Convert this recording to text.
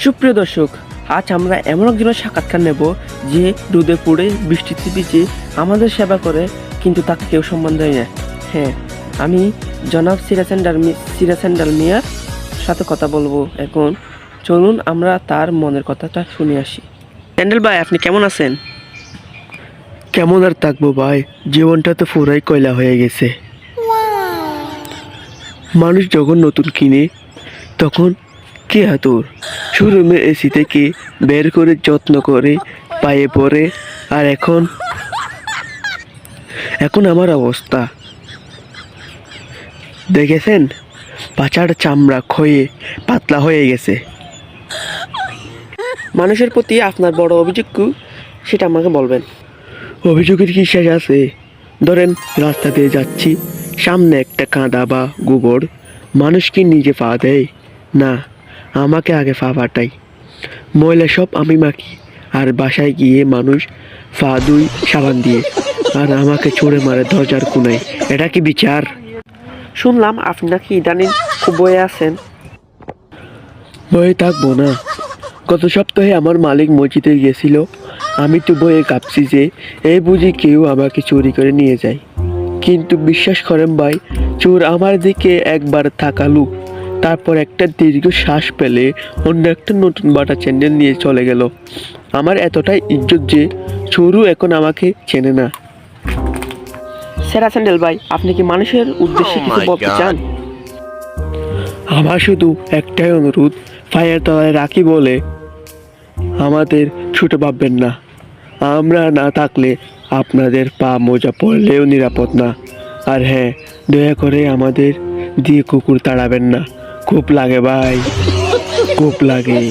সুপ্রিয় দর্শক, আজ আমরা এমন একজনের সাক্ষাৎকার নেব যে রোদে পড়ে বৃষ্টিতে ভিজে আমাদের সেবা করে, কিন্তু তাকে কেউ সম্মান দেয় না। হ্যাঁ, আমি জনাব সিরাজ মিয়ার সাথে কথা বলবো এখন। চলুন আমরা তার মনের কথাটা শুনে আসি। স্যান্ডেল ভাই, আপনি কেমন আছেন? কেমন আর থাকবো ভাই, জীবনটা তো পুরাই কয়লা হয়ে গেছে। মানুষ যখন নতুন কিনে তখন কে হাতুর শোরুমে এসি থেকে বের করে যত্ন করে পায়ে পড়ে, আর এখন আমার অবস্থা দেখেছেন, পাচার চামড়া ক্ষয়ে পাতলা হয়ে গেছে। মানুষের প্রতি আপনার বড় অভিযোগ কি, সেটা আমাকে বলবেন। অভিযোগের কি শেষ আছে? ধরেন রাস্তা দিয়ে যাচ্ছি, সামনে একটা কাঁদা বা গোবর, মানুষ কি নিজে পা দেয়? না, আমাকে আগে পা পাঠাই, ময়লা সব আমি মাখি, আর বাসায় গিয়ে মানুষ পা দুই সাবান দিয়ে, আর আমাকে ছুঁড়ে মারে দরজার কোনায়। এটা কি বিচার? শুনলাম আপনি নাকি ইদানিং খুব বয়ে আছেন। ভয়ে থাকবো না? গত সপ্তাহে আমার মালিক মসজিদে গিয়েছিল, আমি তো ভয়ে কাঁপছি যে এই বুঝি কেউ আমাকে চুরি করে নিয়ে যায়। কিন্তু বিশ্বাস করেন ভাই, চোর আমার দিকে একবার তাকালো, তারপর একটা দীর্ঘ শ্বাস পেলে অন্য একটা নতুন বাটা চ্যান্ডেল নিয়ে চলে গেল। আমার এতটাই ইজ্জত যে চোরও এখন আমাকে চেনে না। সেরা স্যান্ডেল ভাই, আপনি কি মানুষের উদ্দেশ্যে কিছু বলতে চান? আমার শুধু একটাই অনুরোধ, ফায়ার তলায় রাখি বলে আমাদের ছোট ভাববেন না। আমরা না থাকলে আপনাদের পা মোজা পড়লেও নিরাপদ না। আর হ্যাঁ, দয়া করে আমাদের দিয়ে কুকুর তাড়াবেন না, খুব লাগে ভাই, খুব লাগে।